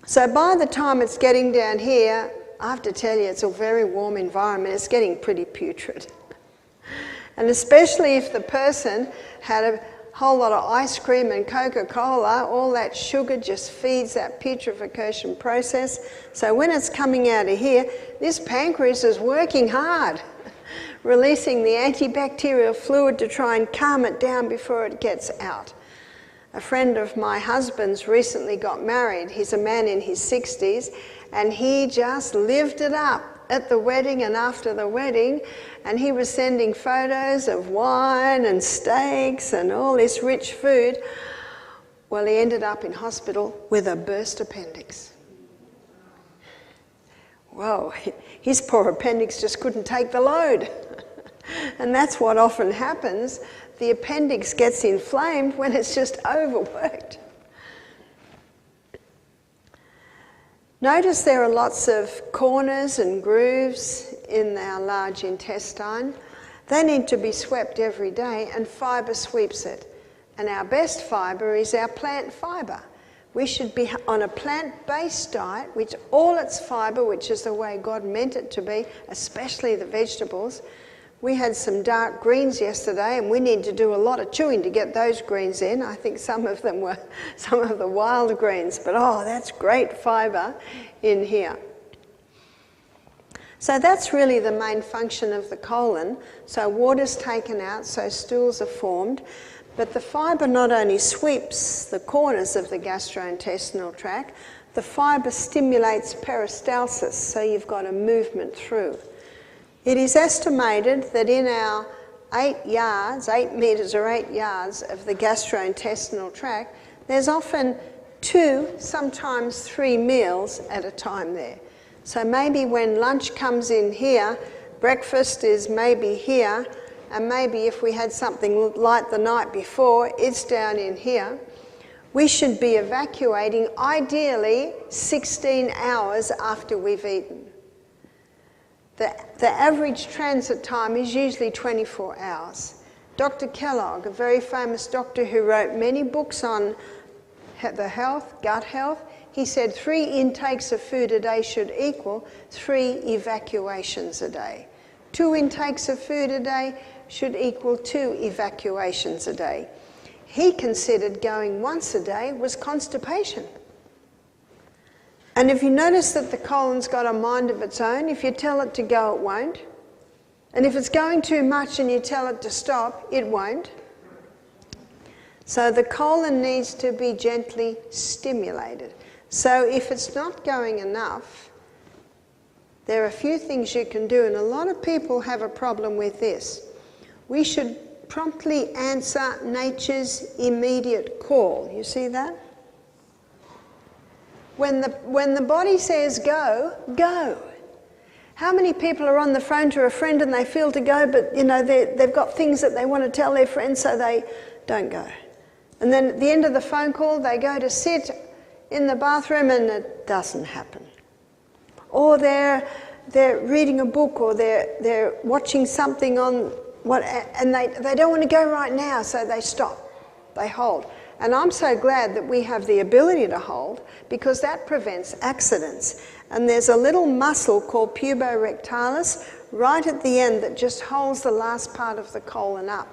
So by the time it's getting down here, I have to tell you, it's a very warm environment. It's getting pretty putrid. And especially if the person had a whole lot of ice cream and Coca-Cola, all that sugar just feeds that putrefaction process. So when it's coming out of here, this pancreas is working hard, releasing the antibacterial fluid to try and calm it down before it gets out. A friend of my husband's recently got married. He's a man in his 60s, and he just lived it up at the wedding and after the wedding, and he was sending photos of wine and steaks and all this rich food. Well, he ended up in hospital with a burst appendix. Whoa, his poor appendix just couldn't take the load. And that's what often happens. The appendix gets inflamed when it's just overworked. Notice there are lots of corners and grooves in our large intestine. They need to be swept every day, and fibre sweeps it. And our best fibre is our plant fibre. We should be on a plant-based diet, which all its fibre, which is the way God meant it to be, especially the vegetables. We had some dark greens yesterday, and we need to do a lot of chewing to get those greens in. I think some of them were some of the wild greens, but oh, that's great fibre in here. So that's really the main function of the colon. So water's taken out, so stools are formed. But the fibre not only sweeps the corners of the gastrointestinal tract, the fibre stimulates peristalsis, so you've got a movement through. It is estimated that in our 8 metres or 8 yards of the gastrointestinal tract, there's often 2, sometimes 3 meals at a time there. So maybe when lunch comes in here, breakfast is maybe here, and maybe if we had something light the night before, it's down in here. We should be evacuating ideally 16 hours after we've eaten. The average transit time is usually 24 hours. Dr. Kellogg, a very famous doctor who wrote many books on the health, gut health, he said 3 intakes of food a day should equal 3 evacuations a day. 2 intakes of food a day should equal 2 evacuations a day. He considered going once a day was constipation. And if you notice that the colon's got a mind of its own, if you tell it to go, it won't. And if it's going too much and you tell it to stop, it won't. So the colon needs to be gently stimulated. So if it's not going enough, there are a few things you can do, and a lot of people have a problem with this. We should promptly answer nature's immediate call. You see that? When the body says go, go. How many people are on the phone to a friend and they feel to go, but you know they've got things that they want to tell their friends, so they don't go. And then at the end of the phone call, they go to sit in the bathroom and it doesn't happen. Or they're reading a book, or they're watching something on and they don't want to go right now, so they stop, they hold. And I'm so glad that we have the ability to hold, because that prevents accidents. And there's a little muscle called puborectalis right at the end that just holds the last part of the colon up.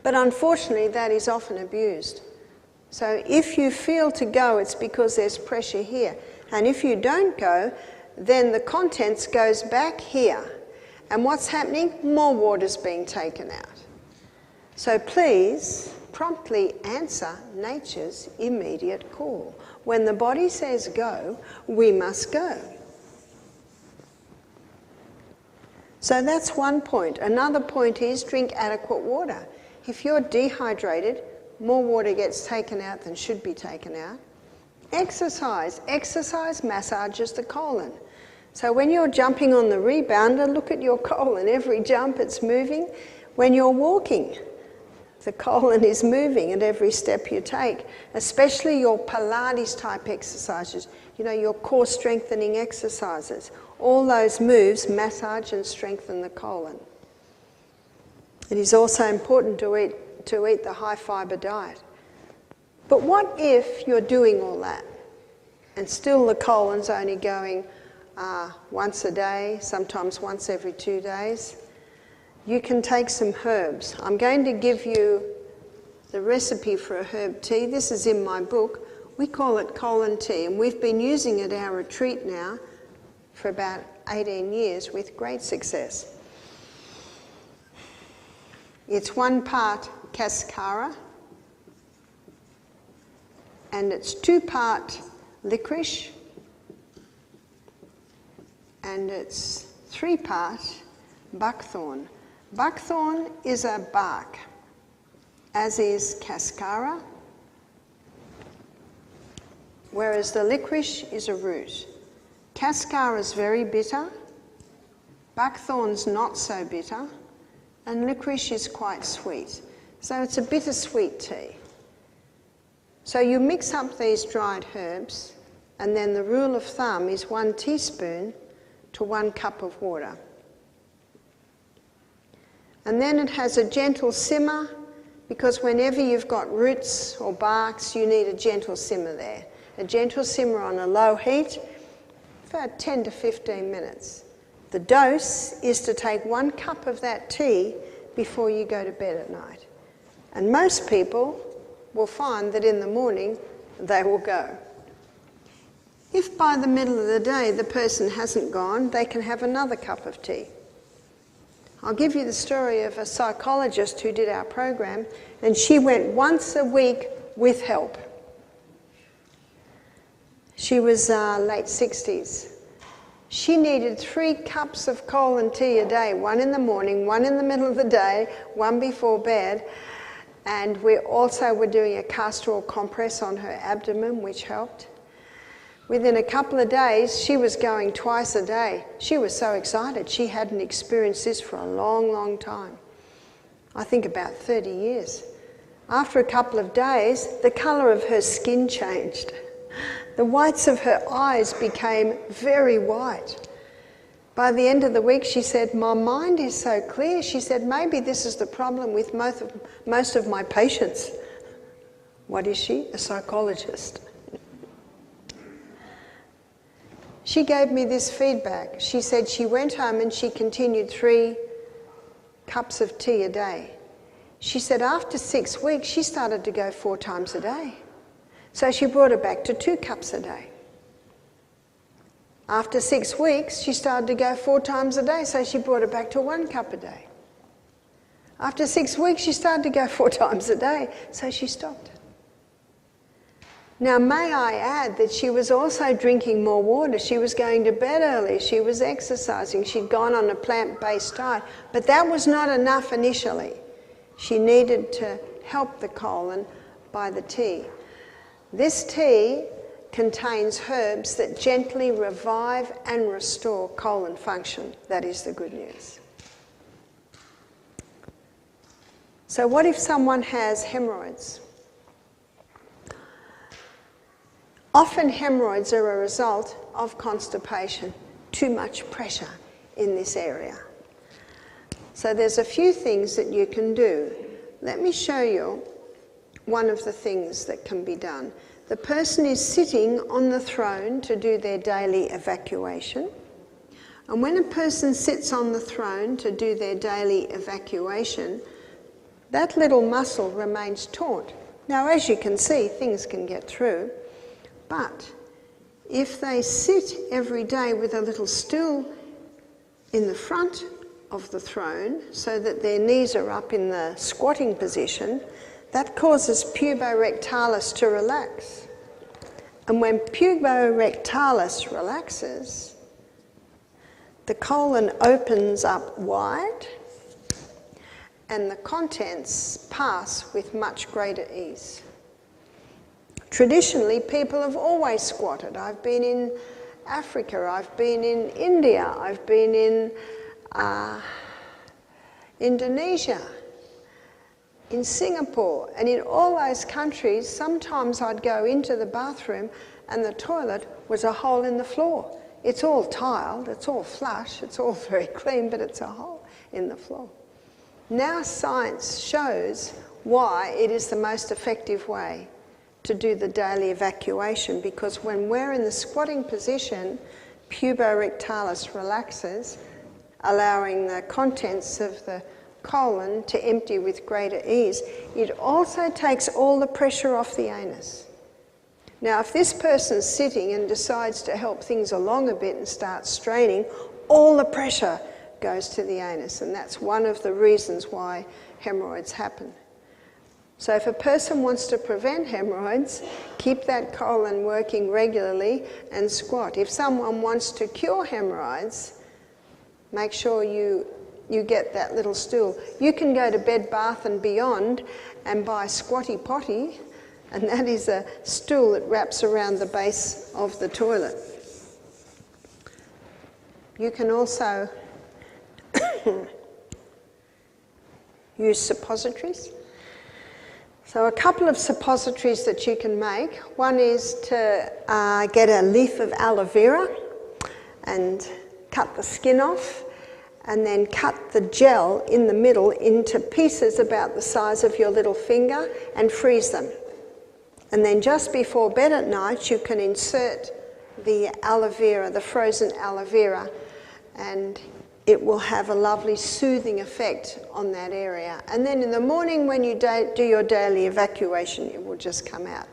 But unfortunately, that is often abused. So if you feel to go, it's because there's pressure here. And if you don't go, then the contents goes back here. And what's happening? More water's being taken out. So please promptly answer nature's immediate call. When the body says go, we must go. So that's one point. Another point is drink adequate water. If you're dehydrated, more water gets taken out than should be taken out. Exercise. Exercise massages the colon. So when you're jumping on the rebounder, look at your colon. Every jump, it's moving. When you're walking, the colon is moving at every step you take, especially your Pilates type exercises, you know, your core strengthening exercises. All those moves massage and strengthen the colon. It is also important to eat the high fibre diet. But what if you're doing all that and still the colon's only going once a day, sometimes once every 2 days? You can take some herbs. I'm going to give you the recipe for a herb tea. This is in my book. We call it colon tea, and we've been using it at our retreat now for about 18 years with great success. It's 1 part cascara, and it's 2 part licorice, and it's 3 part buckthorn. Buckthorn is a bark, as is cascara, whereas the licorice is a root. Cascara is very bitter, buckthorn's not so bitter, and licorice is quite sweet. So it's a bittersweet tea. So you mix up these dried herbs, and then the rule of thumb is 1 teaspoon to 1 cup of water. And then it has a gentle simmer, because whenever you've got roots or barks, you need a gentle simmer there. A gentle simmer on a low heat, about 10 to 15 minutes. The dose is to take 1 cup of that tea before you go to bed at night. And most people will find that in the morning they will go. If by the middle of the day the person hasn't gone, they can have another cup of tea. I'll give you the story of a psychologist who did our program, and she went once a week with help. She was late 60s. She needed 3 cups of colon tea a day, 1 in the morning, 1 in the middle of the day, 1 before bed. And we also were doing a castor oil compress on her abdomen, which helped. Within a couple of days, she was going twice a day. She was so excited. She hadn't experienced this for a long, long time. I think about 30 years. After a couple of days, the colour of her skin changed. The whites of her eyes became very white. By the end of the week, she said, "My mind is so clear." She said, "Maybe this is the problem with most of my patients." What is she? A psychologist. She gave me this feedback. She said she went home and she continued 3 cups of tea a day. She said after 6 weeks, she started to go 4 times a day. So she brought it back to 2 cups a day. After 6 weeks, she started to go 4 times a day, so she brought it back to 1 cup a day. After 6 weeks, she started to go 4 times a day, so she stopped. Now, may I add that she was also drinking more water. She was going to bed early. She was exercising. She'd gone on a plant-based diet. But that was not enough initially. She needed to help the colon by the tea. This tea contains herbs that gently revive and restore colon function. That is the good news. So what if someone has hemorrhoids? Often hemorrhoids are a result of constipation, too much pressure in this area. So there's a few things that you can do. Let me show you one of the things that can be done. The person is sitting on the throne to do their daily evacuation. And when a person sits on the throne to do their daily evacuation, that little muscle remains taut. Now, as you can see, things can get through. But if they sit every day with a little stool in the front of the throne so that their knees are up in the squatting position, that causes puborectalis to relax. And when puborectalis relaxes, the colon opens up wide and the contents pass with much greater ease. Traditionally, people have always squatted. I've been in Africa, I've been in India, I've been in Indonesia, in Singapore, and in all those countries, sometimes I'd go into the bathroom and the toilet was a hole in the floor. It's all tiled, it's all flush, it's all very clean, but it's a hole in the floor. Now science shows why it is the most effective way to do the daily evacuation, because when we're in the squatting position, puborectalis relaxes, allowing the contents of the colon to empty with greater ease. It also takes all the pressure off the anus. Now, if this person's sitting and decides to help things along a bit and starts straining, all the pressure goes to the anus, and that's one of the reasons why hemorrhoids happen. So if a person wants to prevent hemorrhoids, keep that colon working regularly and squat. If someone wants to cure hemorrhoids, make sure you get that little stool. You can go to Bed Bath and Beyond and buy Squatty Potty, and that is a stool that wraps around the base of the toilet. You can also use suppositories. So a couple of suppositories that you can make. One is to get a leaf of aloe vera and cut the skin off and then cut the gel in the middle into pieces about the size of your little finger and freeze them. And then just before bed at night, you can insert the aloe vera, the frozen aloe vera, and it will have a lovely soothing effect on that area. And then in the morning when you do your daily evacuation, it will just come out.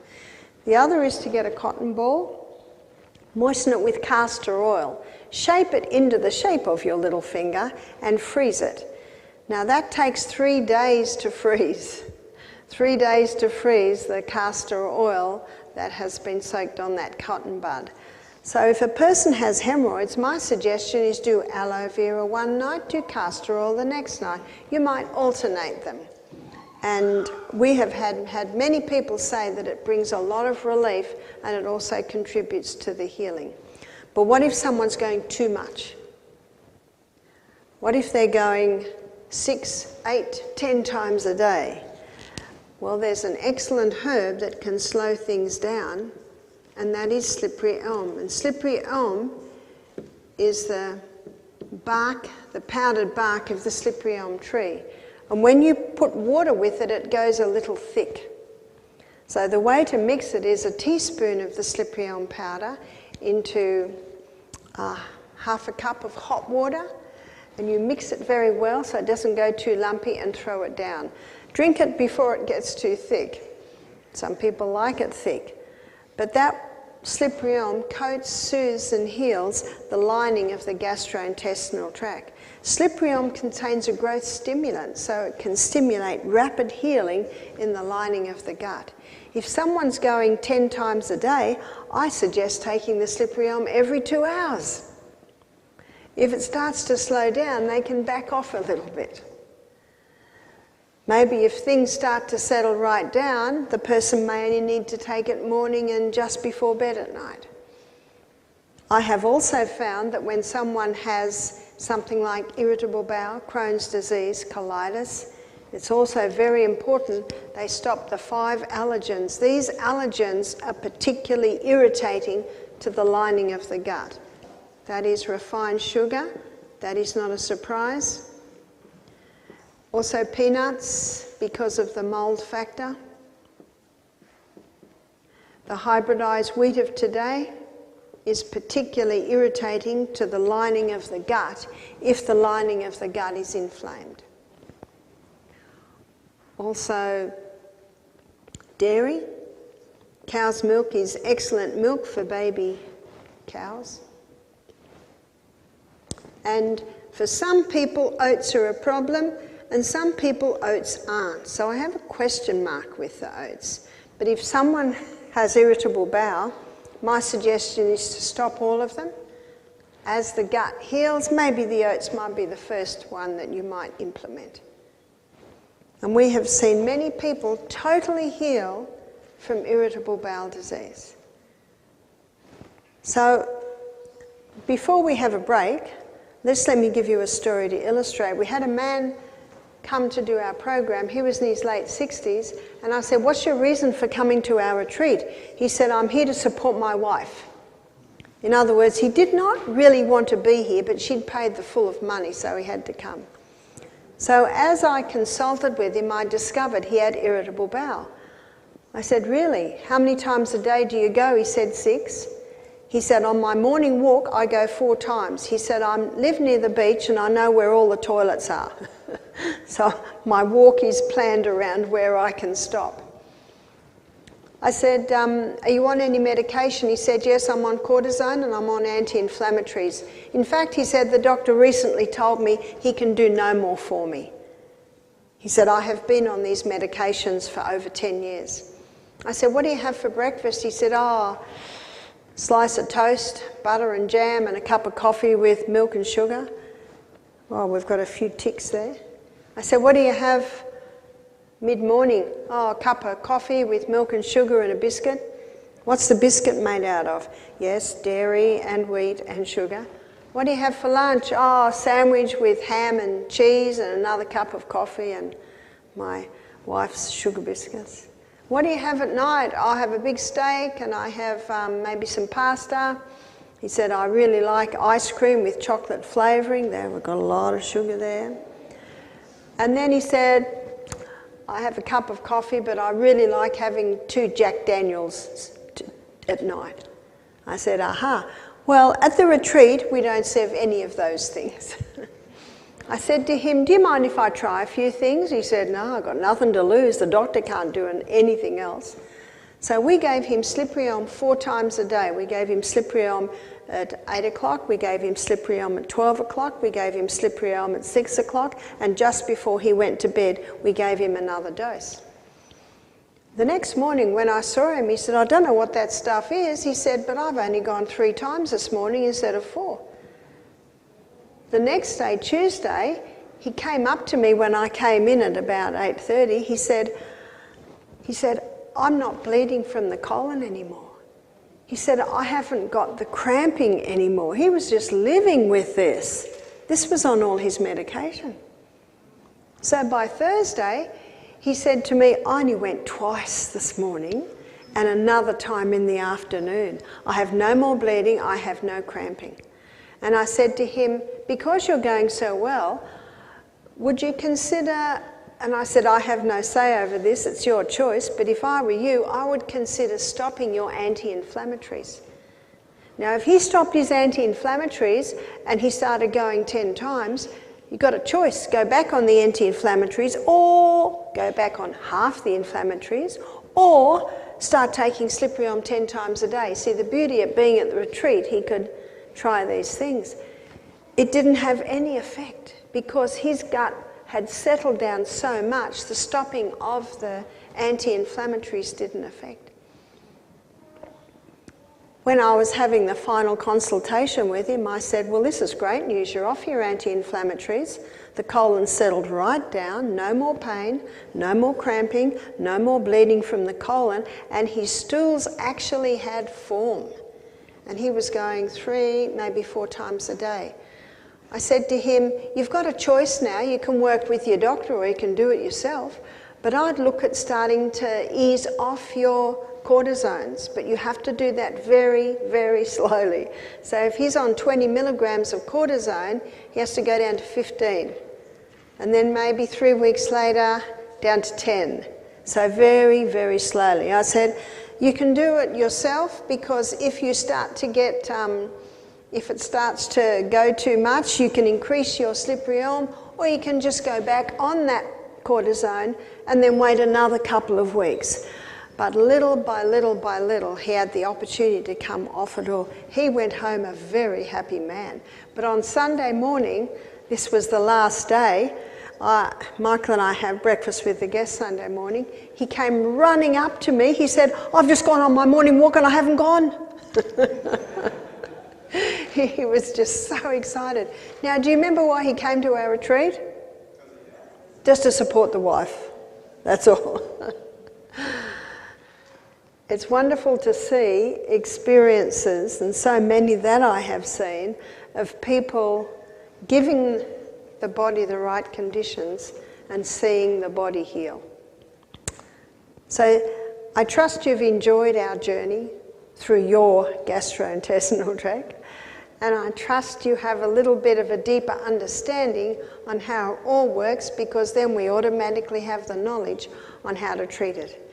The other is to get a cotton ball, moisten it with castor oil, shape it into the shape of your little finger and freeze it. Now that takes 3 days to freeze. 3 days to freeze the castor oil that has been soaked on that cotton bud. So if a person has hemorrhoids, my suggestion is do aloe vera one night, do castor oil the next night. You might alternate them. And we have had many people say that it brings a lot of relief and it also contributes to the healing. But what if someone's going too much? What if they're going 6, 8, 10 times a day? Well, there's an excellent herb that can slow things down, and that is slippery elm. And slippery elm is the bark, the powdered bark of the slippery elm tree. And when you put water with it, it goes a little thick. So the way to mix it is a teaspoon of the slippery elm powder into half a cup of hot water, and you mix it very well so it doesn't go too lumpy, and throw it down. Drink it before it gets too thick. Some people like it thick. But that slippery elm coats, soothes and heals the lining of the gastrointestinal tract. Slippery elm contains a growth stimulant, so it can stimulate rapid healing in the lining of the gut. If someone's going 10 times a day, I suggest taking the slippery elm every 2 hours. If it starts to slow down, they can back off a little bit. Maybe if things start to settle right down, the person may only need to take it morning and just before bed at night. I have also found that when someone has something like irritable bowel, Crohn's disease, colitis, it's also very important they stop the 5 allergens. These allergens are particularly irritating to the lining of the gut. That is refined sugar. That is not a surprise. Also peanuts, because of the mold factor. The hybridized wheat of today is particularly irritating to the lining of the gut if the lining of the gut is inflamed. Also, dairy. Cow's milk is excellent milk for baby cows. And for some people, oats are a problem, and some people, oats aren't. So I have a question mark with the oats. But if someone has irritable bowel, my suggestion is to stop all of them. As the gut heals, maybe the oats might be the first one that you might implement. And we have seen many people totally heal from irritable bowel disease. So before we have a break, let me give you a story to illustrate. We had a man come to do our program. He was in his late 60s, and I said, "What's your reason for coming to our retreat?" He said, "I'm here to support my wife." In other words, he did not really want to be here, but she'd paid the full of money, so he had to come. So as I consulted with him, I discovered he had irritable bowel. I said, "Really? How many times a day do you go?" He said, 6. He said, "On my morning walk, I go 4 times. He said, "I live near the beach and I know where all the toilets are." So my walk is planned around where I can stop. I said, "Are you on any medication?" He said, "Yes, I'm on cortisone and I'm on anti-inflammatories. In fact," he said, "the doctor recently told me he can do no more for me." He said, "I have been on these medications for over 10 years. I said, "What do you have for breakfast?" He said, "Slice of toast, butter and jam, and a cup of coffee with milk and sugar." Well, we've got a few ticks there. I said, "What do you have mid-morning?" "A cup of coffee with milk and sugar and a biscuit." "What's the biscuit made out of?" "Yes, dairy and wheat and sugar." "What do you have for lunch?" "A sandwich with ham and cheese and another cup of coffee and my wife's sugar biscuits." "What do you have at night?" "I'll have a big steak and I have maybe some pasta He said, I really like ice cream with chocolate flavouring. There, we've got a lot of sugar there. And then he said, I have a cup of coffee, but I really like having 2 Jack Daniels at night. I said, aha. Well, at the retreat, we don't serve any of those things. I said to him, do you mind if I try a few things? He said, no, I've got nothing to lose. The doctor can't do anything else. So we gave him Slippery-Om 4 times a day. We gave him Slippery-Om at 8 o'clock, we gave him Slippery-Om at 12 o'clock, we gave him Slippery-Om at 6 o'clock, and just before he went to bed, we gave him another dose. The next morning when I saw him, he said, I don't know what that stuff is. He said, but I've only gone 3 times this morning instead of 4. The next day, Tuesday, he came up to me when I came in at about 8:30. He said, I'm not bleeding from the colon anymore. He said, I haven't got the cramping anymore. He was just living with this. This was on all his medication. So by Thursday, he said to me, I only went twice this morning and another time in the afternoon. I have no more bleeding, I have no cramping. And I said to him, because you're going so well, would you consider, and I said, I have no say over this, it's your choice, but if I were you, I would consider stopping your anti-inflammatories. Now, if he stopped his anti-inflammatories and he started going 10 times, you've got a choice, go back on the anti-inflammatories or go back on half the inflammatories or start taking Slippery-Om 10 times a day. See, the beauty of being at the retreat, he could try these things. It didn't have any effect because his gut had settled down so much, the stopping of the anti-inflammatories didn't affect. When I was having the final consultation with him, I said, well, this is great news. You're off your anti-inflammatories. The colon settled right down, no more pain, no more cramping, no more bleeding from the colon, and his stools actually had form. And he was going 3, maybe 4 times a day. I said to him, you've got a choice now. You can work with your doctor or you can do it yourself, but I'd look at starting to ease off your cortisones, but you have to do that very, very slowly. So if he's on 20 milligrams of cortisone, he has to go down to 15. And then maybe 3 weeks later, down to 10. So very, very slowly. I said, you can do it yourself because if you start to get, if it starts to go too much, you can increase your Slippery-Om or you can just go back on that cortisone and then wait another couple of weeks. But little by little by little, he had the opportunity to come off it all. He went home a very happy man. But on Sunday morning, this was the last day, Michael and I have breakfast with the guests Sunday morning. He came running up to me. He said, I've just gone on my morning walk and I haven't gone. He was just so excited. Now, do you remember why he came to our retreat? Just to support the wife. That's all. It's wonderful to see experiences, and so many that I have seen, of people giving the body the right conditions and seeing the body heal. So I trust you've enjoyed our journey through your gastrointestinal tract, and I trust you have a little bit of a deeper understanding on how it all works, because then we automatically have the knowledge on how to treat it.